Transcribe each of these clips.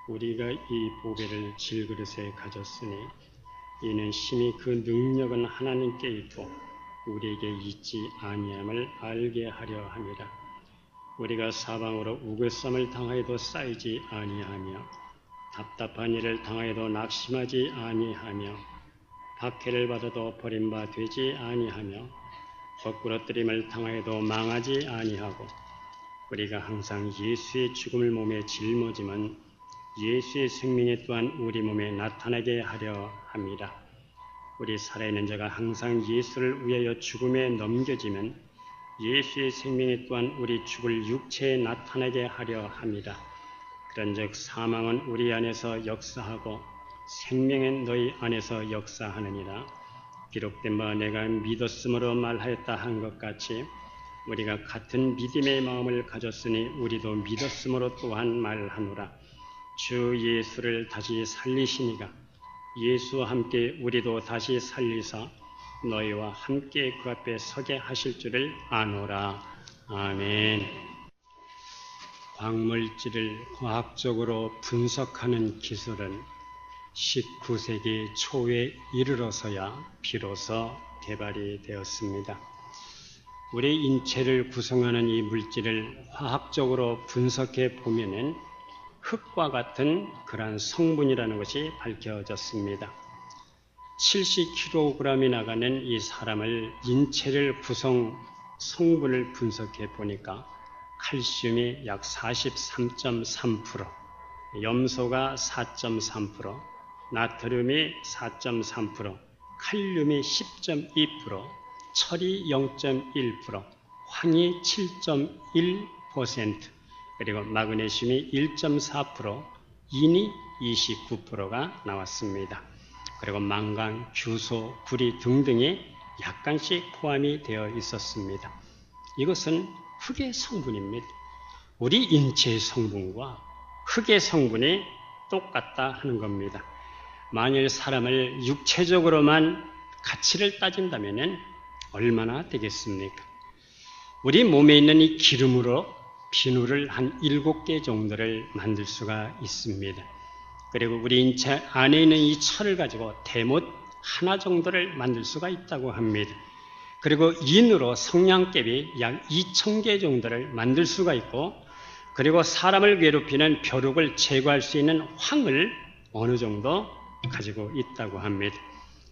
우리가 이 보배를 질그릇에 가졌으니 이는 심히 그 능력은 하나님께 있고 우리에게 있지 아니함을 알게 하려 함이라. 우리가 사방으로 우글쌈을 당하여도 쌓이지 아니하며 답답한 일을 당하여도 낙심하지 아니하며 박해를 받아도 버림바 되지 아니하며 거꾸러뜨림을 당하여도 망하지 아니하고 우리가 항상 예수의 죽음을 몸에 짊어지면 예수의 생명이 또한 우리 몸에 나타나게 하려 합니다. 우리 살아있는 자가 항상 예수를 위하여 죽음에 넘겨지면 예수의 생명이 또한 우리 죽을 육체에 나타나게 하려 합니다. 그런즉 사망은 우리 안에서 역사하고 생명은 너희 안에서 역사하느니라. 기록된 바 내가 믿었으므로 말하였다 한 것 같이 우리가 같은 믿음의 마음을 가졌으니 우리도 믿었으므로 또한 말하노라. 주 예수를 다시 살리시니가 예수와 함께 우리도 다시 살리사 너희와 함께 그 앞에 서게 하실 줄을 아노라. 아멘. 광물질을 과학적으로 분석하는 기술은 19세기 초에 이르러서야 비로소 개발이 되었습니다. 우리 인체를 구성하는 이 물질을 화학적으로 분석해 보면은 흙과 같은 그러한 성분이라는 것이 밝혀졌습니다. 70kg이 나가는 이 사람을 인체를 구성 성분을 분석해 보니까 칼슘이 약 43.3%, 염소가 4.3%, 나트륨이 4.3%, 칼륨이 10.2%, 철이 0.1%, 황이 7.1%, 그리고 마그네슘이 1.4%, 인이 29%가 나왔습니다. 그리고 망간, 규소, 구리 등등이 약간씩 포함이 되어 있었습니다. 이것은 흙의 성분입니다. 우리 인체의 성분과 흙의 성분이 똑같다 하는 겁니다. 만일 사람을 육체적으로만 가치를 따진다면 얼마나 되겠습니까? 우리 몸에 있는 이 기름으로 비누를 한 7개 정도를 만들 수가 있습니다. 그리고 우리 인체 안에 있는 이 철을 가지고 대못 하나 정도를 만들 수가 있다고 합니다. 그리고 인으로 성냥개비 약 2,000개 정도를 만들 수가 있고, 그리고 사람을 괴롭히는 벼룩을 제거할 수 있는 황을 어느 정도 가지고 있다고 합니다.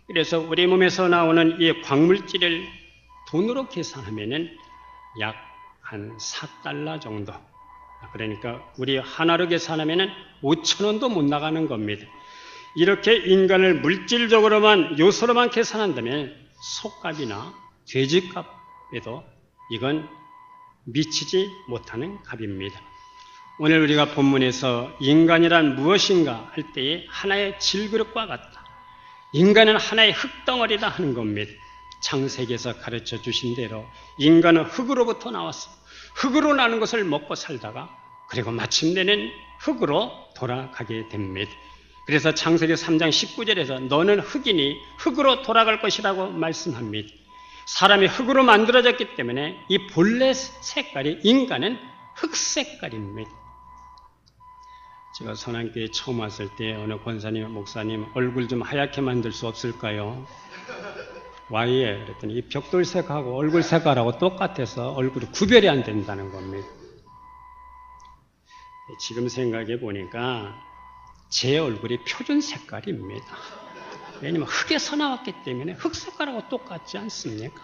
그래서 우리 몸에서 나오는 이 광물질을 돈으로 계산하면은 약 한 4달러 정도. 그러니까 우리 하나로 계산하면은 5,000원도 못 나가는 겁니다. 이렇게 인간을 물질적으로만 요소로만 계산한다면 속값이나 돼지값에도 이건 미치지 못하는 값입니다. 오늘 우리가 본문에서 인간이란 무엇인가 할 때에 하나의 질그릇과 같다. 인간은 하나의 흙덩어리다 하는 겁니다. 창세기에서 가르쳐 주신 대로 인간은 흙으로부터 나왔어. 흙으로 나는 것을 먹고 살다가 그리고 마침내는 흙으로 돌아가게 됩니다. 그래서 창세기 3장 19절에서 너는 흙이니 흙으로 돌아갈 것이라고 말씀합니다. 사람이 흙으로 만들어졌기 때문에 이 본래 색깔이 인간은 흑색깔입니다. 제가 선한교회 처음 왔을 때 어느 권사님, 목사님 얼굴 좀 하얗게 만들 수 없을까요? 와이에 그랬더니 이 벽돌색하고 얼굴 색깔하고 똑같아서 얼굴이 구별이 안 된다는 겁니다. 지금 생각해 보니까 제 얼굴이 표준 색깔입니다. 왜냐면 흙에서 나왔기 때문에 흙 색깔하고 똑같지 않습니까?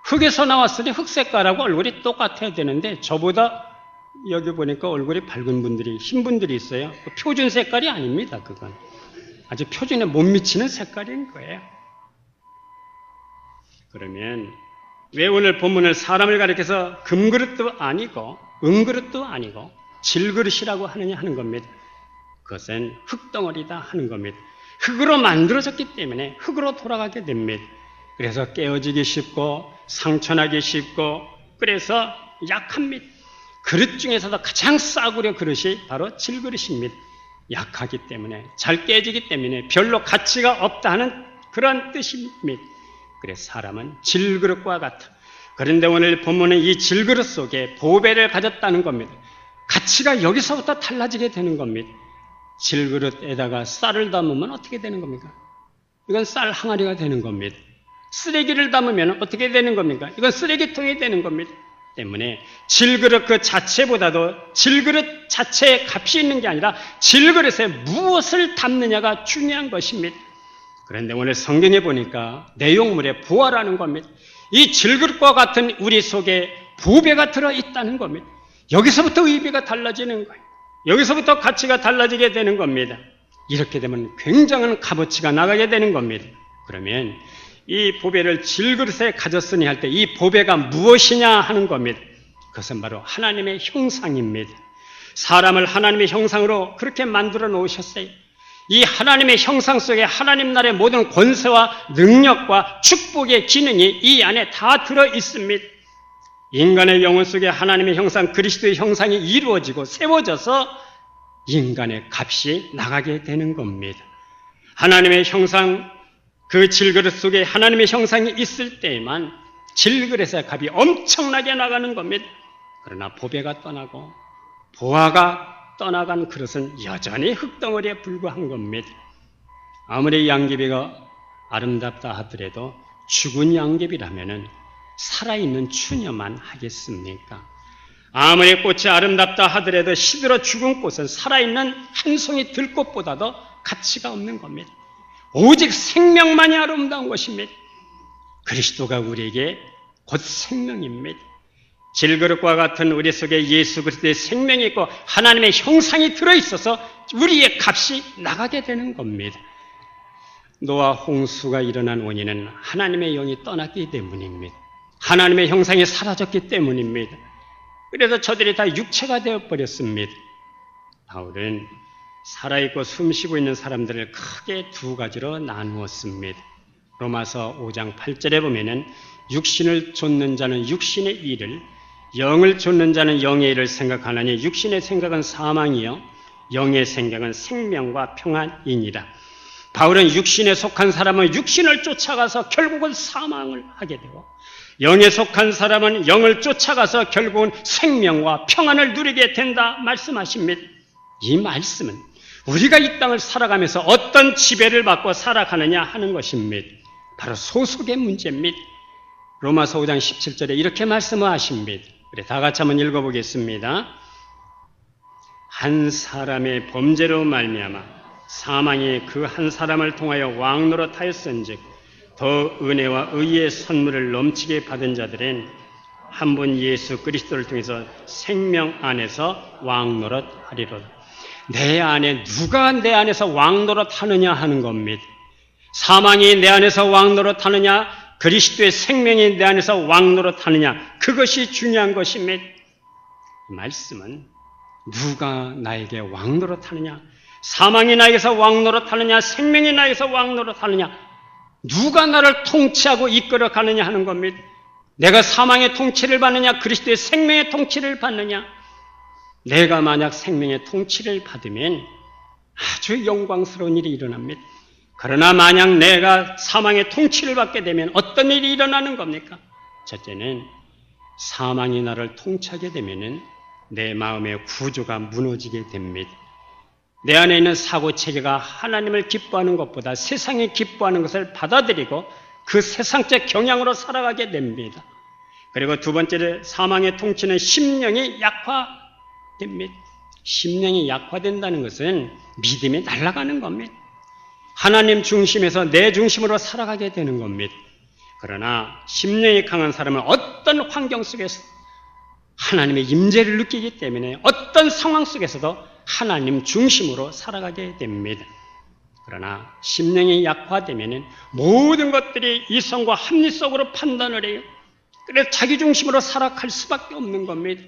흙에서 나왔으니 흙 색깔하고 얼굴이 똑같아야 되는데 저보다 여기 보니까 얼굴이 밝은 분들이, 흰 분들이 있어요. 표준 색깔이 아닙니다. 그건 아주 표준에 못 미치는 색깔인 거예요. 그러면 왜 오늘 본문을 사람을 가리켜서 금그릇도 아니고 은그릇도 아니고 질그릇이라고 하느냐 하는 겁니다. 그것은 흙덩어리다 하는 겁니다. 흙으로 만들어졌기 때문에 흙으로 돌아가게 됩니다. 그래서 깨어지기 쉽고 상처나기 쉽고 그래서 약합니다. 그릇 중에서도 가장 싸구려 그릇이 바로 질그릇입니다. 약하기 때문에, 잘 깨지기 때문에 별로 가치가 없다 하는 그런 뜻입니다. 그래서 사람은 질그릇과 같아. 그런데 오늘 본문은 이 질그릇 속에 보배를 가졌다는 겁니다. 가치가 여기서부터 달라지게 되는 겁니다. 질그릇에다가 쌀을 담으면 어떻게 되는 겁니까? 이건 쌀 항아리가 되는 겁니다. 쓰레기를 담으면 어떻게 되는 겁니까? 이건 쓰레기통이 되는 겁니다. 때문에 질그릇 그 자체보다도 질그릇 자체에 값이 있는 게 아니라 질그릇에 무엇을 담느냐가 중요한 것입니다. 그런데 오늘 성경에 보니까 내용물에 보아라는 겁니다. 이 질그릇과 같은 우리 속에 보배가 들어있다는 겁니다. 여기서부터 의미가 달라지는 거예요. 여기서부터 가치가 달라지게 되는 겁니다. 이렇게 되면 굉장한 값어치가 나가게 되는 겁니다. 그러면 이 보배를 질그릇에 가졌으니 할 때 이 보배가 무엇이냐 하는 겁니다. 그것은 바로 하나님의 형상입니다. 사람을 하나님의 형상으로 그렇게 만들어 놓으셨어요. 이 하나님의 형상 속에 하나님 나라의 모든 권세와 능력과 축복의 기능이 이 안에 다 들어 있습니다. 인간의 영혼 속에 하나님의 형상, 그리스도의 형상이 이루어지고 세워져서 인간의 값이 나가게 되는 겁니다. 하나님의 형상, 그 질그릇 속에 하나님의 형상이 있을 때에만 질그릇의 값이 엄청나게 나가는 겁니다. 그러나 보배가 떠나고 보화가 떠나간 그릇은 여전히 흙덩어리에 불과한 겁니다. 아무리 양귀비가 아름답다 하더라도 죽은 양귀비라면은 살아있는 추녀만 하겠습니까? 아무리 꽃이 아름답다 하더라도 시들어 죽은 꽃은 살아있는 한 송이 들꽃보다도 가치가 없는 겁니다. 오직 생명만이 아름다운 것입니다. 그리스도가 우리에게 곧 생명입니다. 질그릇과 같은 우리 속에 예수 그리스도의 생명이 있고 하나님의 형상이 들어있어서 우리의 값이 나가게 되는 겁니다. 노아 홍수가 일어난 원인은 하나님의 영이 떠났기 때문입니다. 하나님의 형상이 사라졌기 때문입니다. 그래서 저들이 다 육체가 되어버렸습니다. 바울은 살아있고 숨쉬고 있는 사람들을 크게 두 가지로 나누었습니다. 로마서 5장 8절에 보면은 육신을 좇는 자는 육신의 일을, 영을 좇는 자는 영의 일을 생각하나니 육신의 생각은 사망이요 영의 생각은 생명과 평안이니라. 바울은 육신에 속한 사람은 육신을 쫓아가서 결국은 사망을 하게 되고 영에 속한 사람은 영을 쫓아가서 결국은 생명과 평안을 누리게 된다 말씀하십니다. 이 말씀은 우리가 이 땅을 살아가면서 어떤 지배를 받고 살아가느냐 하는 것입니다. 바로 소속의 문제입니다. 로마서 5장 17절에 이렇게 말씀하십니다. 우리 다 같이 한번 읽어보겠습니다. 한 사람의 범죄로 말미암아 사망이 그 한 사람을 통하여 왕노릇하였은즉 더 은혜와 의의 선물을 넘치게 받은 자들은 한 분 예수 그리스도를 통해서 생명 안에서 왕노릇하리로다. 내 안에 누가 내 안에서 왕노릇하느냐 하는 겁니다. 사망이 내 안에서 왕노릇하느냐, 그리스도의 생명이 내 안에서 왕노릇하느냐, 그것이 중요한 것입니다. 이 말씀은 누가 나에게 왕노릇하느냐, 사망이 나에게서 왕노릇하느냐, 생명이 나에게서 왕노릇하느냐, 누가 나를 통치하고 이끌어가느냐 하는 겁니다. 내가 사망의 통치를 받느냐, 그리스도의 생명의 통치를 받느냐. 내가 만약 생명의 통치를 받으면 아주 영광스러운 일이 일어납니다. 그러나 만약 내가 사망의 통치를 받게 되면 어떤 일이 일어나는 겁니까? 첫째는 사망이 나를 통치하게 되면 내 마음의 구조가 무너지게 됩니다. 내 안에 있는 사고체계가 하나님을 기뻐하는 것보다 세상이 기뻐하는 것을 받아들이고 그 세상적 경향으로 살아가게 됩니다. 그리고 두 번째로 사망의 통치는 심령이 약화됩니다. 심령이 약화된다는 것은 믿음이 날아가는 겁니다. 하나님 중심에서 내 중심으로 살아가게 되는 겁니다. 그러나 심령이 강한 사람은 어떤 환경 속에서 하나님의 임재를 느끼기 때문에 어떤 상황 속에서도 하나님 중심으로 살아가게 됩니다. 그러나 심령이 약화되면 모든 것들이 이성과 합리성으로 판단을 해요. 그래서 자기 중심으로 살아갈 수밖에 없는 겁니다.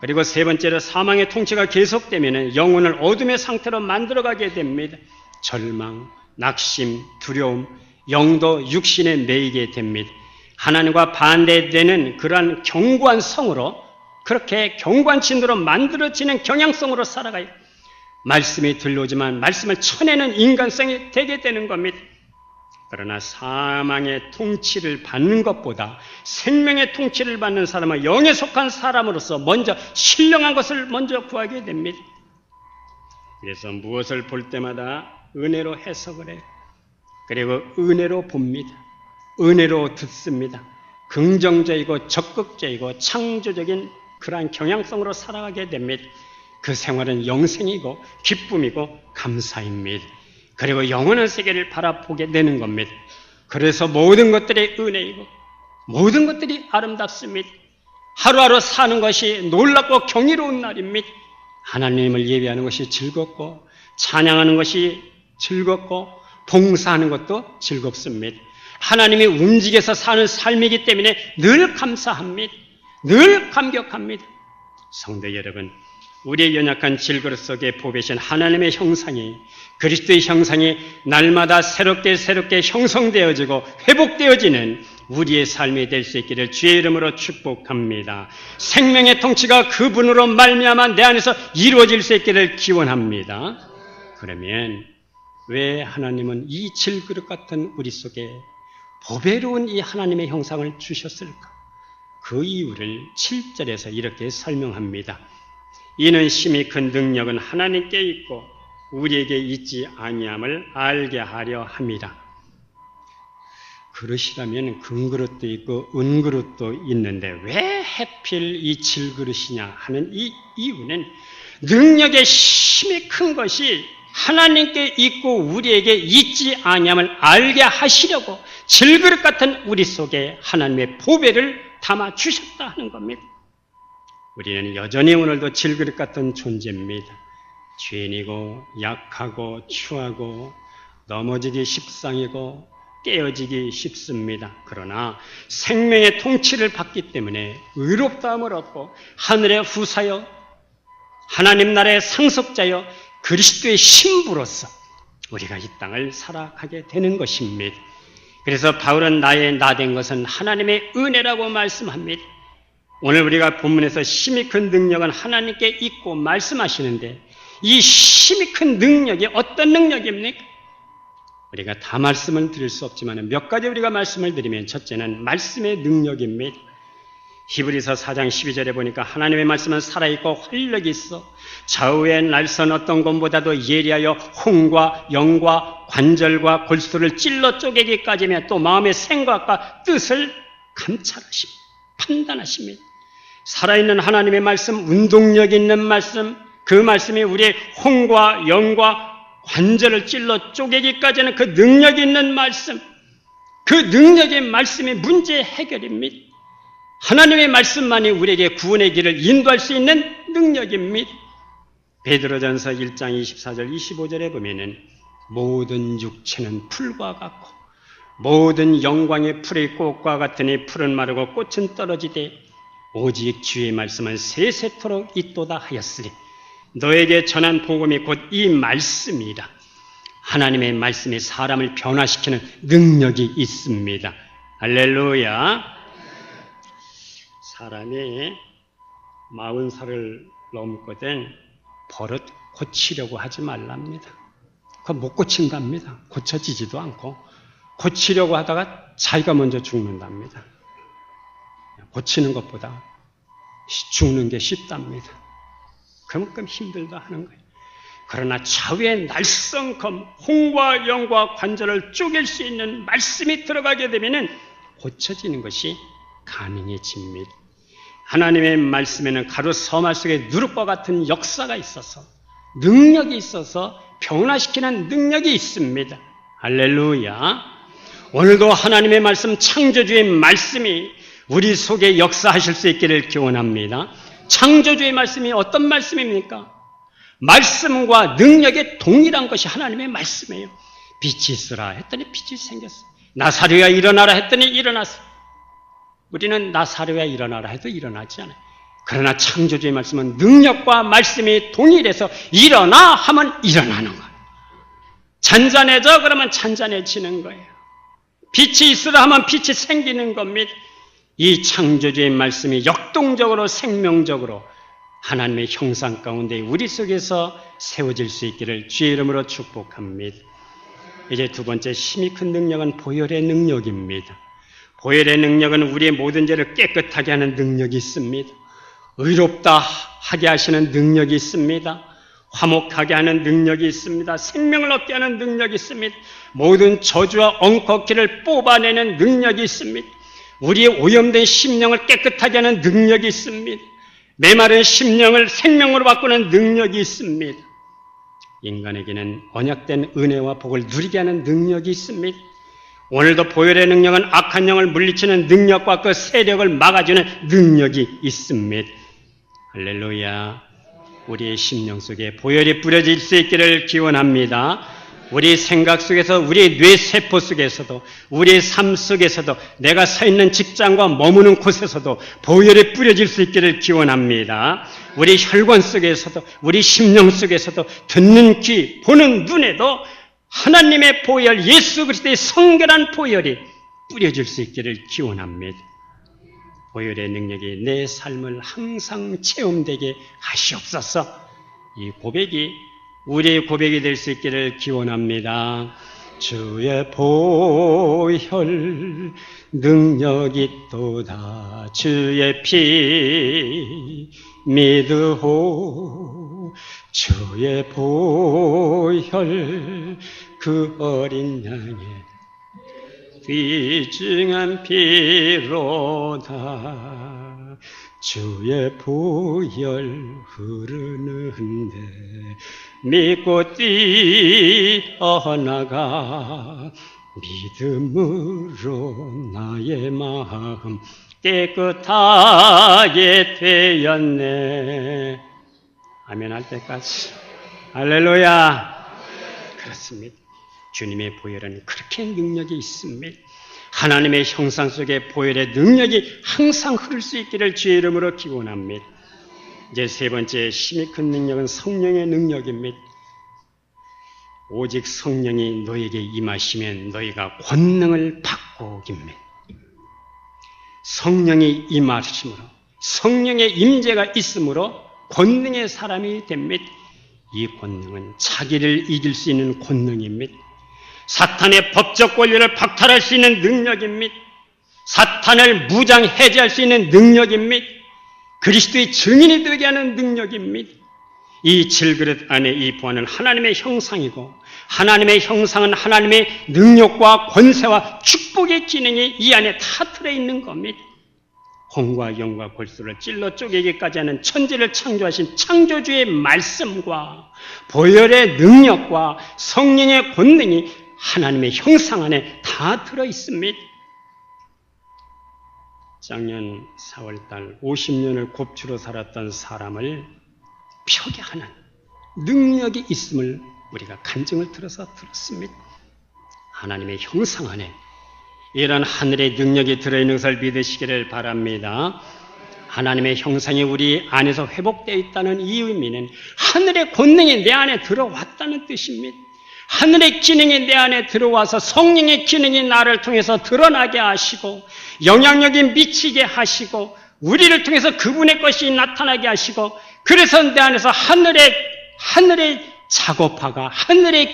그리고 세 번째로 사망의 통치가 계속되면 영혼을 어둠의 상태로 만들어가게 됩니다. 절망, 낙심, 두려움, 영도 육신에 매이게 됩니다. 하나님과 반대되는 그러한 견고한 성으로 그렇게 견고한 진도로 만들어지는 경향성으로 살아가요. 말씀이 들려오지만 말씀을 쳐내는 인간성이 되게 되는 겁니다. 그러나 사망의 통치를 받는 것보다 생명의 통치를 받는 사람은 영에 속한 사람으로서 먼저 신령한 것을 먼저 구하게 됩니다. 그래서 무엇을 볼 때마다 은혜로 해석을 해요. 그리고 은혜로 봅니다. 은혜로 듣습니다. 긍정적이고 적극적이고 창조적인 그러한 경향성으로 살아가게 됩니다. 그 생활은 영생이고 기쁨이고 감사입니다. 그리고 영원한 세계를 바라보게 되는 겁니다. 그래서 모든 것들이 은혜이고 모든 것들이 아름답습니다. 하루하루 사는 것이 놀랍고 경이로운 날입니다. 하나님을 예배하는 것이 즐겁고 찬양하는 것이 즐겁고 봉사하는 것도 즐겁습니다. 하나님이 움직여서 사는 삶이기 때문에 늘 감사합니다. 늘 감격합니다. 성도 여러분, 우리의 연약한 질그릇 속에 보배신 하나님의 형상이, 그리스도의 형상이 날마다 새롭게 형성되어지고 회복되어지는 우리의 삶이 될 수 있기를 주의 이름으로 축복합니다. 생명의 통치가 그분으로 말미암아 내 안에서 이루어질 수 있기를 기원합니다. 그러면 왜 하나님은 이 질그릇 같은 우리 속에 보배로운 이 하나님의 형상을 주셨을까? 그 이유를 7절에서 이렇게 설명합니다. 이는 심히 큰 능력은 하나님께 있고 우리에게 있지 아니함을 알게 하려 함이라. 그릇이라면 금그릇도 있고 은그릇도 있는데 왜 하필 이 질그릇이냐 하는 이 이유는 능력의 힘이 큰 것이 하나님께 있고 우리에게 있지 아니함을 알게 하시려고 질그릇 같은 우리 속에 하나님의 보배를 담아 주셨다 하는 겁니다. 우리는 여전히 오늘도 질그릇 같은 존재입니다. 죄인이고 약하고 추하고 넘어지기 십상이고 깨어지기 쉽습니다. 그러나 생명의 통치를 받기 때문에 의롭다함을 얻고 하늘의 후사여 하나님 나라의 상속자여 그리스도의 신부로서 우리가 이 땅을 살아가게 되는 것입니다. 그래서 바울은 나의 나된 것은 하나님의 은혜라고 말씀합니다. 오늘 우리가 본문에서 힘이 큰 능력은 하나님께 있고 말씀하시는데 이 힘이 큰 능력이 어떤 능력입니까? 우리가 다 말씀을 드릴 수 없지만 몇 가지 우리가 말씀을 드리면 첫째는 말씀의 능력입니다. 히브리서 4장 12절에 보니까 하나님의 말씀은 살아있고 활력이 있어 좌우의 날선 어떤 것보다도 예리하여 혼과 영과 관절과 골수를 찔러 쪼개기까지며 또 마음의 생각과 뜻을 감찰하십니다. 판단하십니다. 살아있는 하나님의 말씀, 운동력 있는 말씀, 그 말씀이 우리의 혼과 영과 관절을 찔러 쪼개기까지는 그 능력 있는 말씀, 그 능력의 말씀이 문제 해결입니다. 하나님의 말씀만이 우리에게 구원의 길을 인도할 수 있는 능력입니다. 베드로전서 1장 24절 25절에 보면은 모든 육체는 풀과 같고 모든 영광의 풀의 꽃과 같으니 풀은 마르고 꽃은 떨어지되 오직 주의 말씀은 세세토록 있도다 하였으니 너에게 전한 복음이 곧 이 말씀이라. 하나님의 말씀이 사람을 변화시키는 능력이 있습니다. 할렐루야. 사람이 40살을 넘거든 버릇 고치려고 하지 말랍니다. 그건 못 고친답니다. 고쳐지지도 않고 고치려고 하다가 자기가 먼저 죽는답니다. 고치는 것보다 죽는 게 쉽답니다. 그만큼 힘들다 하는 거예요. 그러나 좌우의 날성검, 혼과 영과 관절을 쪼갤 수 있는 말씀이 들어가게 되면 고쳐지는 것이 가능해집니다. 하나님의 말씀에는 가로 서말 속에 누룩과 같은 역사가 있어서 능력이 있어서 변화시키는 능력이 있습니다. 할렐루야. 오늘도 하나님의 말씀, 창조주의 말씀이 우리 속에 역사하실 수 있기를 기원합니다. 창조주의 말씀이 어떤 말씀입니까? 말씀과 능력의 동일한 것이 하나님의 말씀이에요. 빛이 있으라 했더니 빛이 생겼어. 나사로야 일어나라 했더니 일어났어. 우리는 나사로야 일어나라 해도 일어나지 않아요. 그러나 창조주의 말씀은 능력과 말씀이 동일해서 일어나 하면 일어나는 거예요. 잔잔해져 그러면 잔잔해지는 거예요. 빛이 있으라 하면 빛이 생기는 겁니다. 이 창조주의 말씀이 역동적으로 생명적으로 하나님의 형상 가운데 우리 속에서 세워질 수 있기를 주의 이름으로 축복합니다. 이제 두 번째 힘이 큰 능력은 보혈의 능력입니다. 보혈의 능력은 우리의 모든 죄를 깨끗하게 하는 능력이 있습니다. 의롭다 하게 하시는 능력이 있습니다. 화목하게 하는 능력이 있습니다. 생명을 얻게 하는 능력이 있습니다. 모든 저주와 엉컥기를 뽑아내는 능력이 있습니다. 우리의 오염된 심령을 깨끗하게 하는 능력이 있습니다. 메마른 심령을 생명으로 바꾸는 능력이 있습니다. 인간에게는 언약된 은혜와 복을 누리게 하는 능력이 있습니다. 오늘도 보혈의 능력은 악한 영을 물리치는 능력과 그 세력을 막아주는 능력이 있습니다. 할렐루야. 우리의 심령 속에 보혈이 뿌려질 수 있기를 기원합니다. 우리 생각 속에서, 우리 뇌세포 속에서도, 우리의 삶 속에서도, 내가 서 있는 직장과 머무는 곳에서도 보혈이 뿌려질 수 있기를 기원합니다. 우리 혈관 속에서도, 우리 심령 속에서도, 듣는 귀, 보는 눈에도 하나님의 보혈, 예수 그리스도의 성결한 보혈이 뿌려질 수 있기를 기원합니다. 보혈의 능력이 내 삶을 항상 체험되게 하시옵소서. 이 고백이 우리의 고백이 될 수 있기를 기원합니다. 주의 보혈 능력이 있도다. 주의 피 믿으오. 주의 보혈 그 어린 양의 귀중한 피로다. 주의 보혈 흐르는데 믿고 뛰어나가 믿음으로 나의 마음 깨끗하게 되었네. 아멘 할 때까지. 할렐루야. 그렇습니다. 주님의 보혈은 그렇게 능력이 있습니다. 하나님의 형상 속에 보혈의 능력이 항상 흐를 수 있기를 주의 이름으로 기원합니다. 이제 세 번째 힘이 큰 능력은 성령의 능력입니다. 오직 성령이 너에게 임하시면 너희가 권능을 받고 오깁니다. 성령이 임하심으로, 성령의 임재가 있으므로 권능의 사람이 됩니다. 이 권능은 자기를 이길 수 있는 권능입니다. 사탄의 법적 권리를 박탈할 수 있는 능력입니다. 사탄을 무장 해제할 수 있는 능력입니다. 그리스도의 증인이 되게 하는 능력입니다. 이 질그릇 안에 이 보화는 하나님의 형상이고, 하나님의 형상은 하나님의 능력과 권세와 축복의 기능이 이 안에 다 들어있는 겁니다. 홍과 영과 골수를 찔러 쪼개기까지 하는 천지를 창조하신 창조주의 말씀과 보혈의 능력과 성령의 권능이 하나님의 형상 안에 다 들어있습니다. 작년 4월달 50년을 곱추로 살았던 사람을 표기하는 능력이 있음을 우리가 간증을 들어서 들었습니다. 하나님의 형상 안에 이런 하늘의 능력이 들어있는 것을 믿으시기를 바랍니다. 하나님의 형상이 우리 안에서 회복되어 있다는 이 의미는 하늘의 권능이 내 안에 들어왔다는 뜻입니다. 하늘의 기능이 내 안에 들어와서 성령의 기능이 나를 통해서 드러나게 하시고 영향력이 미치게 하시고 우리를 통해서 그분의 것이 나타나게 하시고, 그래서 내 안에서 하늘의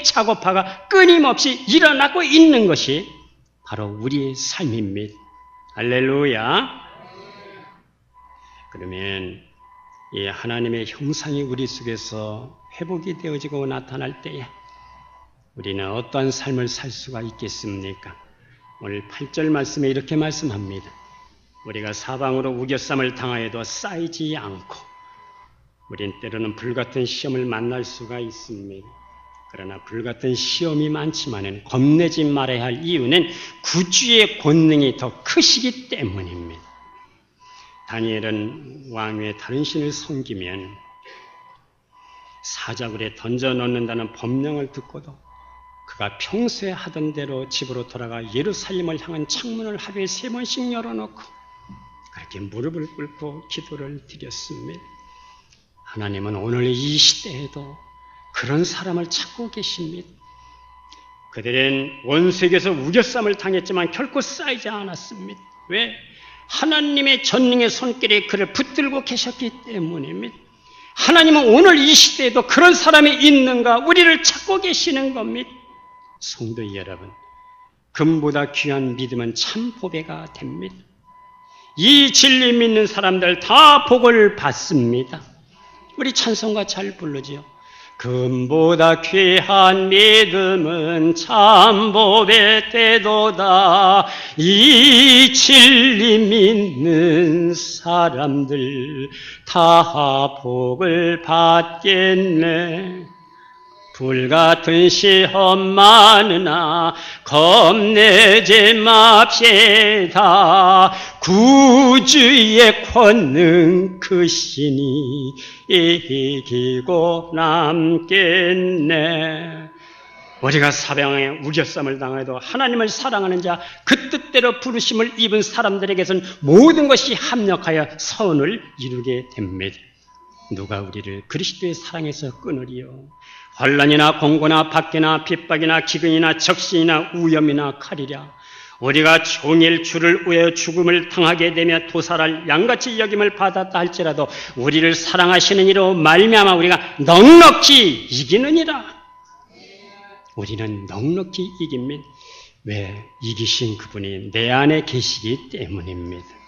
작업화가 끊임없이 일어나고 있는 것이 바로 우리의 삶입니다. 할렐루야. 그러면 이 하나님의 형상이 우리 속에서 회복이 되어지고 나타날 때에 우리는 어떠한 삶을 살 수가 있겠습니까? 오늘 8절 말씀에 이렇게 말씀합니다. 우리가 사방으로 우겨쌈을 당하여도 쌓이지 않고, 우린 때로는 불같은 시험을 만날 수가 있습니다. 그러나 불같은 시험이 많지만은 겁내지 말아야 할 이유는 구주의 권능이 더 크시기 때문입니다. 다니엘은 왕위의 다른 신을 섬기면 사자굴에 던져 넣는다는 법령을 듣고도 그가 평소에 하던 대로 집으로 돌아가 예루살렘을 향한 창문을 하루에 3번씩 열어놓고 그렇게 무릎을 꿇고 기도를 드렸습니다. 하나님은 오늘 이 시대에도 그런 사람을 찾고 계십니다. 그들은 원수에게서 우겨쌈을 당했지만 결코 쌓이지 않았습니다. 왜? 하나님의 전능의 손길이 그를 붙들고 계셨기 때문입니다. 하나님은 오늘 이 시대에도 그런 사람이 있는가 우리를 찾고 계시는 겁니다. 성도 여러분, 금보다 귀한 믿음은 참 보배가 됩니다. 이 진리 믿는 사람들 다 복을 받습니다. 우리 찬송가 잘 부르지요. 금보다 귀한 믿음은 참복의 때도다. 이 진리 믿는 사람들 다 복을 받겠네. 불같은 시험 많으나 겁내지 맙시다. 구주의 권능 크시니 이기고 남겠네. 우리가 사방에 우겨쌈을 당해도 하나님을 사랑하는 자, 그 뜻대로 부르심을 입은 사람들에게선 모든 것이 합력하여 선을 이루게 됩니다. 누가 우리를 그리스도의 사랑에서 끊으리요? 환난이나 공고나 박해나 핍박이나 기근이나 적신이나 우염이나 칼이랴. 우리가 종일 주를 위하여 죽음을 당하게 되며 도살할 양같이 여김을 받았다 할지라도 우리를 사랑하시는 이로 말미암아 우리가 넉넉히 이기느니라. 우리는 넉넉히 이깁니다. 왜? 이기신 그분이 내 안에 계시기 때문입니다.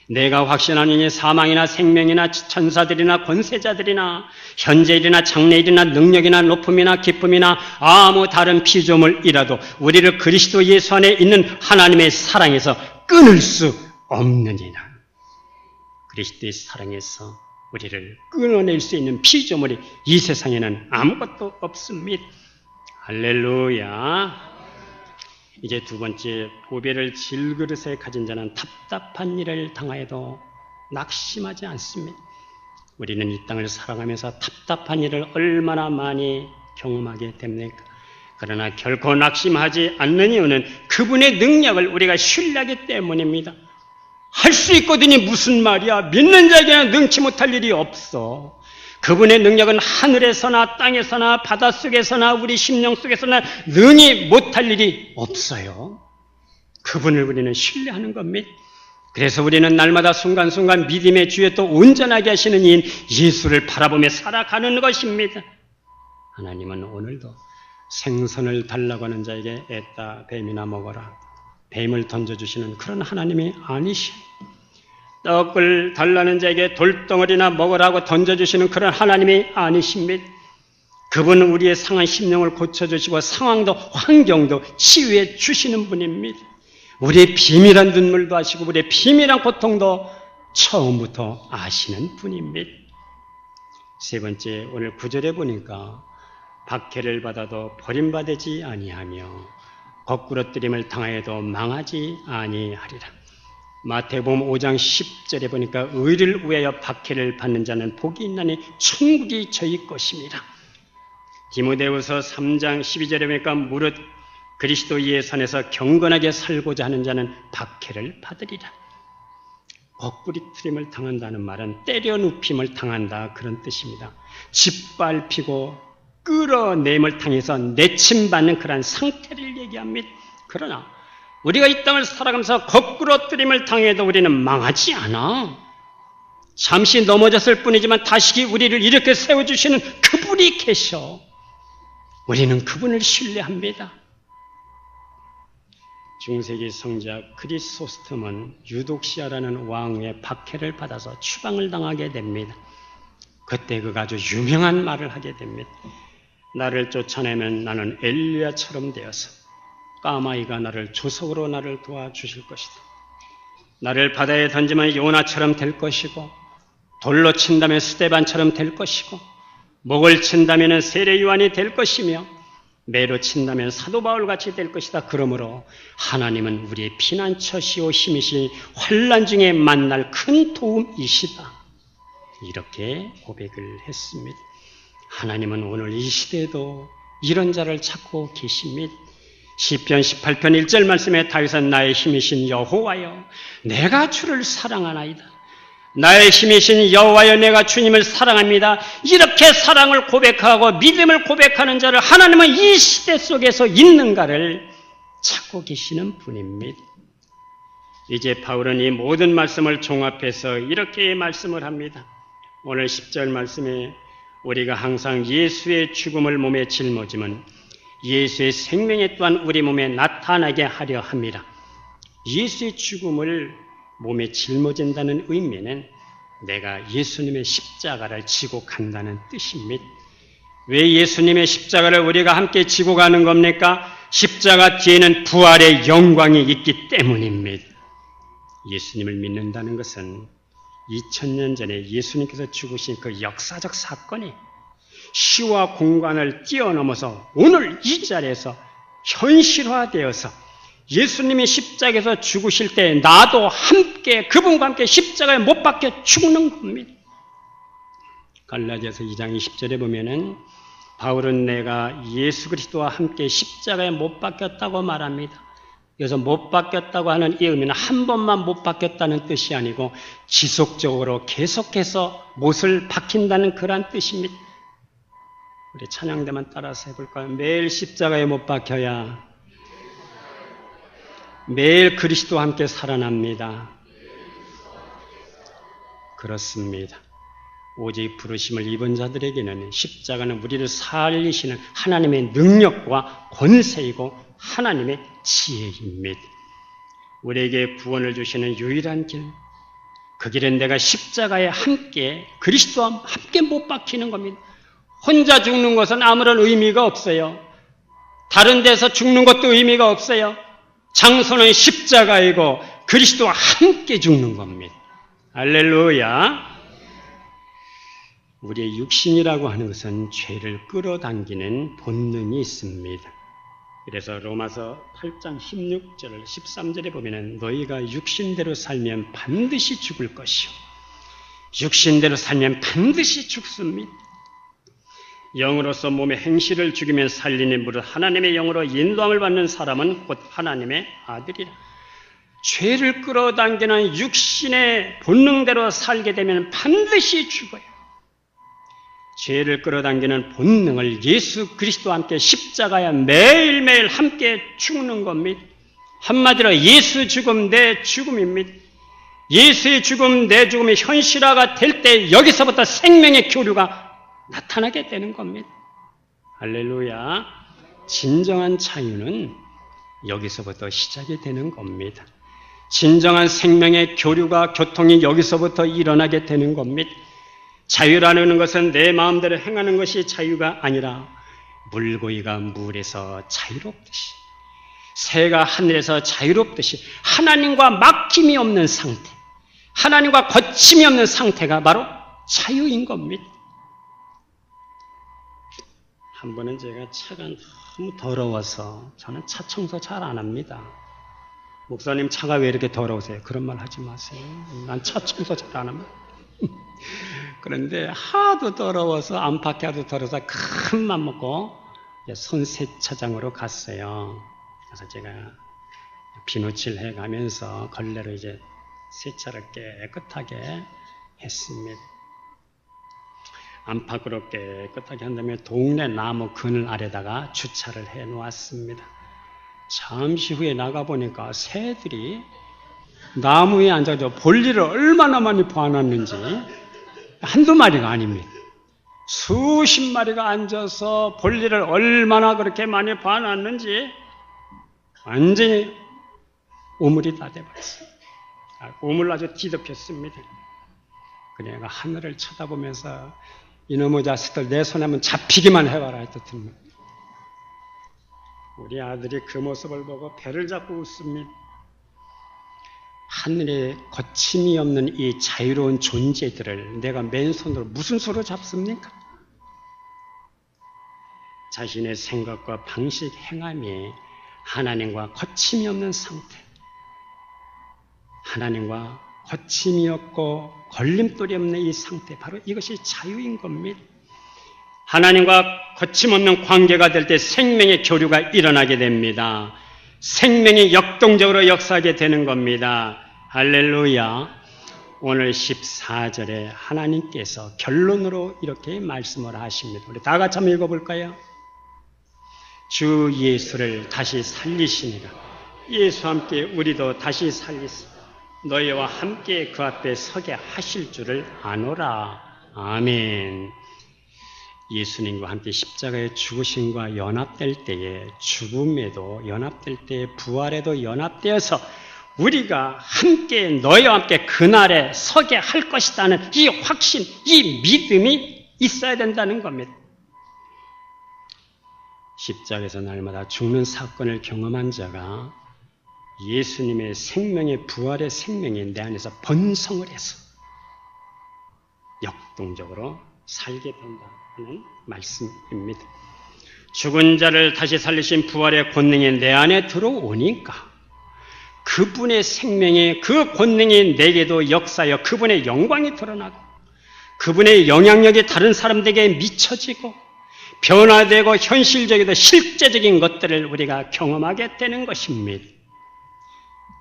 내가 확신하느니 사망이나 생명이나 천사들이나 권세자들이나 현재일이나 장래일이나 능력이나 높음이나 기쁨이나 아무 다른 피조물이라도 우리를 그리스도 예수 안에 있는 하나님의 사랑에서 끊을 수 없느니라. 그리스도의 사랑에서 우리를 끊어낼 수 있는 피조물이 이 세상에는 아무것도 없습니다. 할렐루야. 이제 두 번째, 보배를 질그릇에 가진 자는 답답한 일을 당하여도 낙심하지 않습니다. 우리는 이 땅을 살아가면서 답답한 일을 얼마나 많이 경험하게 됩니까? 그러나 결코 낙심하지 않는 이유는 그분의 능력을 우리가 신뢰하기 때문입니다. 할 수 있거든요. 무슨 말이야? 믿는 자에게는 능치 못할 일이 없어. 그분의 능력은 하늘에서나 땅에서나 바닷속에서나 우리 심령 속에서나 능히 못할 일이 없어요. 그분을 우리는 신뢰하는 겁니다. 그래서 우리는 날마다 순간순간 믿음의 주에 또 온전하게 하시는 이인 예수를 바라보며 살아가는 것입니다. 하나님은 오늘도 생선을 달라고 하는 자에게 애따 뱀이나 먹어라, 뱀을 던져주시는 그런 하나님이 아니시오. 떡을 달라는 자에게 돌덩어리나 먹으라고 던져주시는 그런 하나님이 아니십니다. 그분은 우리의 상한 심령을 고쳐주시고 상황도 환경도 치유해 주시는 분입니다. 우리의 비밀한 눈물도 아시고 우리의 비밀한 고통도 처음부터 아시는 분입니다. 세 번째, 오늘 9절에 보니까 박해를 받아도 버림받지 아니하며 거꾸러뜨림을 당하여도 망하지 아니하리라. 마태복음 5장 10절에 보니까 의를 위하여 박해를 받는 자는 복이 있나니 천국이 저희 것입니다. 디모데후서 3장 12절에 보니까 무릇 그리스도 예수 안에서 경건하게 살고자 하는 자는 박해를 받으리라. 거꾸리트림을 당한다는 말은 때려눕힘을 당한다, 그런 뜻입니다. 짓밟히고 끌어내임을 당해서 내침받는 그런 상태를 얘기합니다. 그러나 우리가 이 땅을 살아가면서 거꾸로뜨림을 당해도 우리는 망하지 않아. 잠시 넘어졌을 뿐이지만 다시 우리를 이렇게 세워주시는 그분이 계셔. 우리는 그분을 신뢰합니다. 중세기 성자 크리소스톰은 유독시아라는 왕의 박해를 받아서 추방을 당하게 됩니다. 그때 그가 아주 유명한 말을 하게 됩니다. 나를 쫓아내면 나는 엘리야처럼 되어서 까마귀가 나를 조석으로 나를 도와주실 것이다. 나를 바다에 던지면 요나처럼 될 것이고, 돌로 친다면 스데반처럼 될 것이고, 목을 친다면 세례 요한이 될 것이며, 매로 친다면 사도 바울같이 될 것이다. 그러므로 하나님은 우리의 피난처시오 힘이시 환난 중에 만날 큰 도움이시다. 이렇게 고백을 했습니다. 하나님은 오늘 이 시대에도 이런 자를 찾고 계십니다. 시편 18편 1절 말씀에 다윗은 나의 힘이신 여호와여 내가 주를 사랑하나이다. 나의 힘이신 여호와여 내가 주님을 사랑합니다. 이렇게 사랑을 고백하고 믿음을 고백하는 자를 하나님은 이 시대 속에서 있는가를 찾고 계시는 분입니다. 이제 바울은 이 모든 말씀을 종합해서 이렇게 말씀을 합니다. 오늘 10절 말씀에 우리가 항상 예수의 죽음을 몸에 짊어지면 예수의 생명에 또한 우리 몸에 나타나게 하려 합니다. 예수의 죽음을 몸에 짊어진다는 의미는 내가 예수님의 십자가를 지고 간다는 뜻입니다. 왜 예수님의 십자가를 우리가 함께 지고 가는 겁니까? 십자가 뒤에는 부활의 영광이 있기 때문입니다. 예수님을 믿는다는 것은 2000년 전에 예수님께서 죽으신 그 역사적 사건이 시와 공간을 뛰어넘어서 오늘 이 자리에서 현실화되어서 예수님이 십자가에서 죽으실 때 나도 함께 그분과 함께 십자가에 못 박혀 죽는 겁니다. 갈라디아서 2장 20절에 보면은 바울은 내가 예수 그리스도와 함께 십자가에 못 박혔다고 말합니다. 그래서 못 박혔다고 하는 이 의미는 한 번만 못 박혔다는 뜻이 아니고 지속적으로 계속해서 못을 박힌다는 그런 뜻입니다. 우리 찬양대만 따라서 해볼까요? 매일 십자가에 못 박혀야 매일 그리스도와 함께 살아납니다. 그렇습니다. 오직 부르심을 입은 자들에게는 십자가는 우리를 살리시는 하나님의 능력과 권세이고 하나님의 지혜입니다. 우리에게 구원을 주시는 유일한 길, 그 길은 내가 십자가에 함께 그리스도와 함께 못 박히는 겁니다. 혼자 죽는 것은 아무런 의미가 없어요. 다른 데서 죽는 것도 의미가 없어요. 장소는 십자가이고 그리스도와 함께 죽는 겁니다. 할렐루야. 우리의 육신이라고 하는 것은 죄를 끌어당기는 본능이 있습니다. 그래서 로마서 8장 16절 13절에 보면 너희가 육신대로 살면 반드시 죽을 것이요 육신대로 살면 반드시 죽습니다. 영으로서 몸의 행실을 죽이면 살리는 무릇 하나님의 영으로 인도함을 받는 사람은 곧 하나님의 아들이라. 죄를 끌어당기는 육신의 본능대로 살게 되면 반드시 죽어요. 죄를 끌어당기는 본능을 예수 그리스도와 함께 십자가에 매일매일 함께 죽는 겁니다. 한마디로 예수 죽음 내 죽음입니다. 예수의 죽음 내 죽음이 현실화가 될 때 여기서부터 생명의 교류가 나타나게 되는 겁니다. 할렐루야. 진정한 자유는 여기서부터 시작이 되는 겁니다. 진정한 생명의 교류가 교통이 여기서부터 일어나게 되는 겁니다. 자유라는 것은 내 마음대로 행하는 것이 자유가 아니라 물고기가 물에서 자유롭듯이 새가 하늘에서 자유롭듯이 하나님과 막힘이 없는 상태, 하나님과 거침이 없는 상태가 바로 자유인 겁니다. 한 번은 제가 차가 너무 더러워서 저는 차 청소 잘 안 합니다. 목사님 차가 왜 이렇게 더러우세요? 그런 말 하지 마세요. 난 차 청소 잘 안 합니다. 그런데 하도 더러워서 안팎에도 더러워서 큰 맘 먹고 손세차장으로 갔어요. 그래서 제가 비누칠 해가면서 걸레로 이제 세차를 깨끗하게 했습니다. 안팎으로 깨끗하게 한 다음에 동네 나무 그늘 아래다가 주차를 해 놓았습니다. 잠시 후에 나가보니까 새들이 나무에 앉아서 볼일을 얼마나 많이 봐놨는지 한두 마리가 아닙니다. 수십 마리가 앉아서 볼일을 얼마나 그렇게 많이 봐놨는지 완전히 우물이 다 돼버렸어요. 우물 아주 뒤덮였습니다. 그래가 하늘을 쳐다보면서 이놈의 자식들 내 손에 한번 잡히기만 해봐라 했더니 우리 아들이 그 모습을 보고 배를 잡고 웃습니다. 하늘에 거침이 없는 이 자유로운 존재들을 내가 맨손으로 무슨 수로 잡습니까? 자신의 생각과 방식, 행함이 하나님과 거침이 없는 상태, 하나님과 거침이 없고 걸림돌이 없는 이 상태, 바로 이것이 자유인 겁니다. 하나님과 거침없는 관계가 될 때 생명의 교류가 일어나게 됩니다. 생명이 역동적으로 역사하게 되는 겁니다. 할렐루야. 오늘 14절에 하나님께서 결론으로 이렇게 말씀을 하십니다. 우리 다 같이 한번 읽어볼까요? 주 예수를 다시 살리시니라. 예수와 함께 우리도 다시 살리시라. 너희와 함께 그 앞에 서게 하실 줄을 아노라. 아멘. 예수님과 함께 십자가의 죽으심과 연합될 때에 죽음에도 연합될 때에 부활에도 연합되어서 우리가 함께 너희와 함께 그날에 서게 할 것이라는 이 확신, 이 믿음이 있어야 된다는 겁니다. 십자가에서 날마다 죽는 사건을 경험한 자가 예수님의 생명의 부활의 생명이 내 안에서 번성을 해서 역동적으로 살게 된다는 말씀입니다. 죽은 자를 다시 살리신 부활의 권능이 내 안에 들어오니까 그분의 생명이, 그 권능이 내게도 역사하여 그분의 영광이 드러나고 그분의 영향력이 다른 사람들에게 미쳐지고 변화되고 현실적이고 실제적인 것들을 우리가 경험하게 되는 것입니다.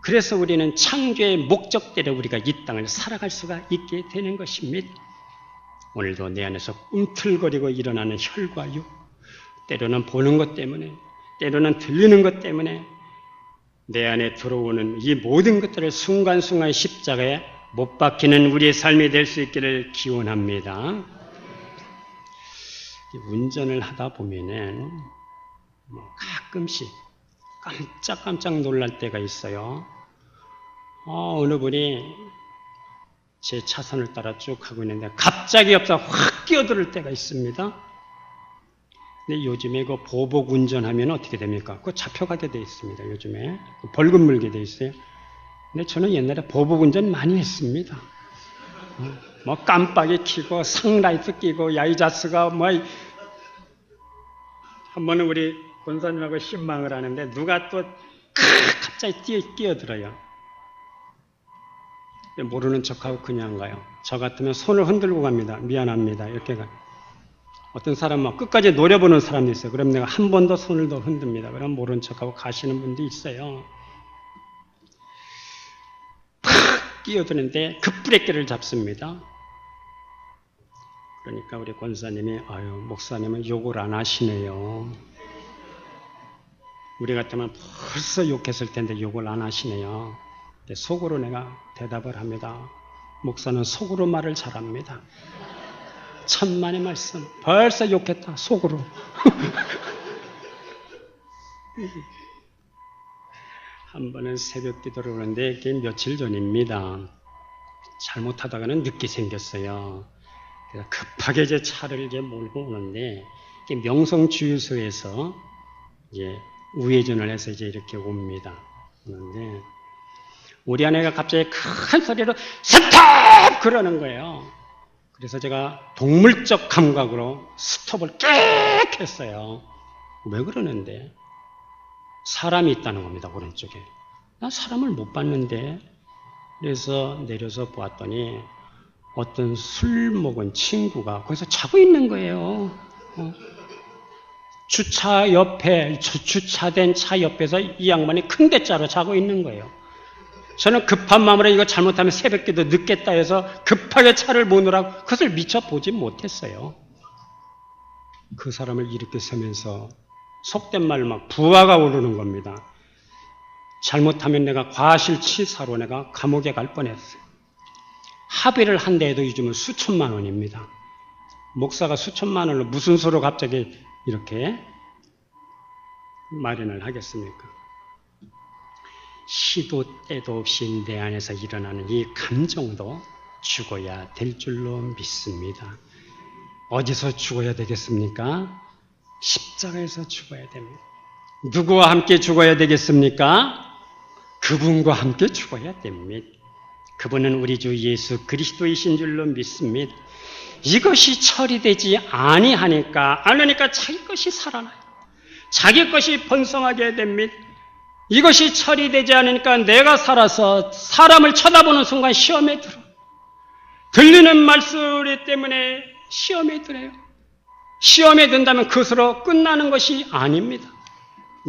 그래서 우리는 창조의 목적대로 우리가 이 땅을 살아갈 수가 있게 되는 것입니다. 오늘도 내 안에서 꿈틀거리고 일어나는 혈과 육, 때로는 보는 것 때문에, 때로는 들리는 것 때문에 내 안에 들어오는 이 모든 것들을 순간순간 십자가에 못 박히는 우리의 삶이 될 수 있기를 기원합니다. 운전을 하다 보면은 가끔씩 깜짝깜짝 놀랄 때가 있어요. 어느 분이 제 차선을 따라 쭉 가고 있는데 갑자기 옆에서 확 끼어들 때가 있습니다. 근데 요즘에 그 보복 운전하면 어떻게 됩니까? 그거 잡혀가게 돼 있습니다. 요즘에 벌금 물게 돼 있어요. 근데 저는 옛날에 보복 운전 많이 했습니다. 뭐 깜빡이 켜고 상라이트 끼고 야이 자스가 뭐 한 번은 우리 권사님하고 신망을 하는데 누가 또 갑자기 끼어들어요. 모르는 척하고 그냥 가요. 저 같으면 손을 흔들고 갑니다. 미안합니다. 이렇게 가요. 어떤 사람은 끝까지 노려보는 사람도 있어요. 그럼 내가 한 번 더 손을 더 흔듭니다. 그럼 모르는 척하고 가시는 분도 있어요. 팍 끼어드는데 급브레이크를 잡습니다. 그러니까 우리 권사님이 목사님은 욕을 안 하시네요. 우리 같으면 벌써 욕했을 텐데 욕을 안 하시네요. 속으로 내가 대답을 합니다. 목사는 속으로 말을 잘합니다. 천만의 말씀. 벌써 욕했다. 속으로. 한 번은 새벽 기도를 오는데 이게 며칠 전입니다. 잘못하다가는 늦게 생겼어요. 그래서 급하게 제 차를 이제 몰고 오는데 명성 주유소에서 이제 우회전을 해서 이제 이렇게 옵니다. 그런데 우리 아내가 갑자기 큰 소리로 스톱! 그러는 거예요. 그래서 제가 동물적 감각으로 스톱을 꽥 했어요. 왜 그러는데? 사람이 있다는 겁니다. 오른쪽에. 난 사람을 못 봤는데. 그래서 내려서 보았더니 어떤 술 먹은 친구가 거기서 자고 있는 거예요. 주차 옆에, 주차된 차 옆에서 이 양반이 큰 대자로 자고 있는 거예요. 저는 급한 마음으로 이거 잘못하면 새벽기도 늦겠다 해서 급하게 차를 모으라고 그것을 미처 보지 못했어요. 그 사람을 이렇게 세면서 속된 말로 막 부하가 오르는 겁니다. 잘못하면 내가 과실치사로 내가 감옥에 갈 뻔했어요. 합의를 한 대에도 요즘은 수천만 원입니다. 목사가 수천만 원을 무슨 수로 갑자기 이렇게 마련을 하겠습니까? 시도 때도 없이 내 안에서 일어나는 이 감정도 죽어야 될 줄로 믿습니다. 어디서 죽어야 되겠습니까? 십자가에서 죽어야 됩니다. 누구와 함께 죽어야 되겠습니까? 그분과 함께 죽어야 됩니다. 그분은 우리 주 예수 그리스도이신 줄로 믿습니다. 이것이 처리되지 않으니까 자기 것이 살아나요. 자기 것이 번성하게 됩니다. 이것이 처리되지 않으니까 내가 살아서 사람을 쳐다보는 순간 시험에 들어. 들리는 말소리 때문에 시험에 들어요. 시험에 든다면 그것으로 끝나는 것이 아닙니다.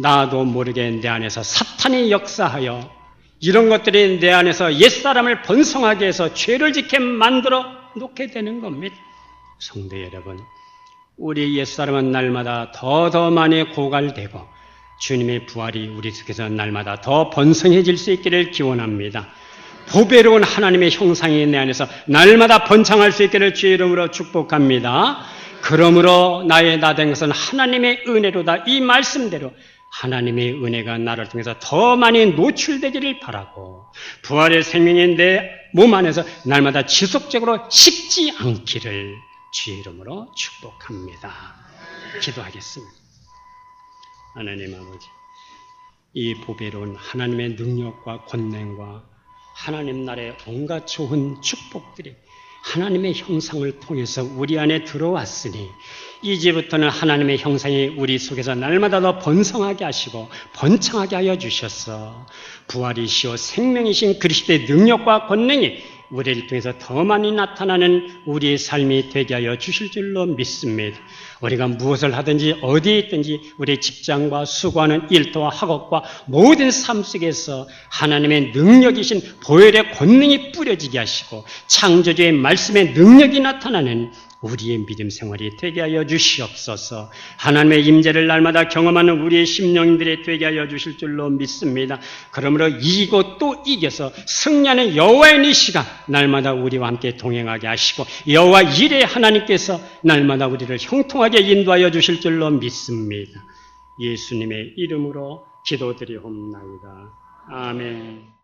나도 모르게 내 안에서 사탄이 역사하여 이런 것들이 내 안에서 옛사람을 번성하게 해서 죄를 짓게 만들어 놓게 되는 겁니다. 성도 여러분, 우리 옛사람은 날마다 더 많이 고갈되고 주님의 부활이 우리 속에서 날마다 더 번성해질 수 있기를 기원합니다. 보배로운 하나님의 형상이 내 안에서 날마다 번창할 수 있기를 주의 이름으로 축복합니다. 그러므로 나의 나된 것은 하나님의 은혜로다. 이 말씀대로 하나님의 은혜가 나를 통해서 더 많이 노출되기를 바라고 부활의 생명이 내 몸 안에서 날마다 지속적으로 식지 않기를 주의 이름으로 축복합니다. 기도하겠습니다. 하나님 아버지, 이 보배로운 하나님의 능력과 권능과 하나님 나라의 온갖 좋은 축복들이 하나님의 형상을 통해서 우리 안에 들어왔으니 이제부터는 하나님의 형상이 우리 속에서 날마다 더 번성하게 하시고 번창하게 하여 주셔서 부활이시오 생명이신 그리스도의 능력과 권능이 우리를 통해서 더 많이 나타나는 우리의 삶이 되게 하여 주실 줄로 믿습니다. 우리가 무엇을 하든지 어디에 있든지 우리의 직장과 수고하는 일터와 학업과 모든 삶 속에서 하나님의 능력이신 보혈의 권능이 뿌려지게 하시고 창조주의 말씀의 능력이 나타나는 우리의 믿음 생활이 되게 하여 주시옵소서. 하나님의 임재를 날마다 경험하는 우리의 심령들이 되게 하여 주실 줄로 믿습니다. 그러므로 이기고 또 이겨서 승리하는 여호와의 니시가 날마다 우리와 함께 동행하게 하시고 여호와 이레 하나님께서 날마다 우리를 형통하게 인도하여 주실 줄로 믿습니다. 예수님의 이름으로 기도드리옵나이다. 아멘.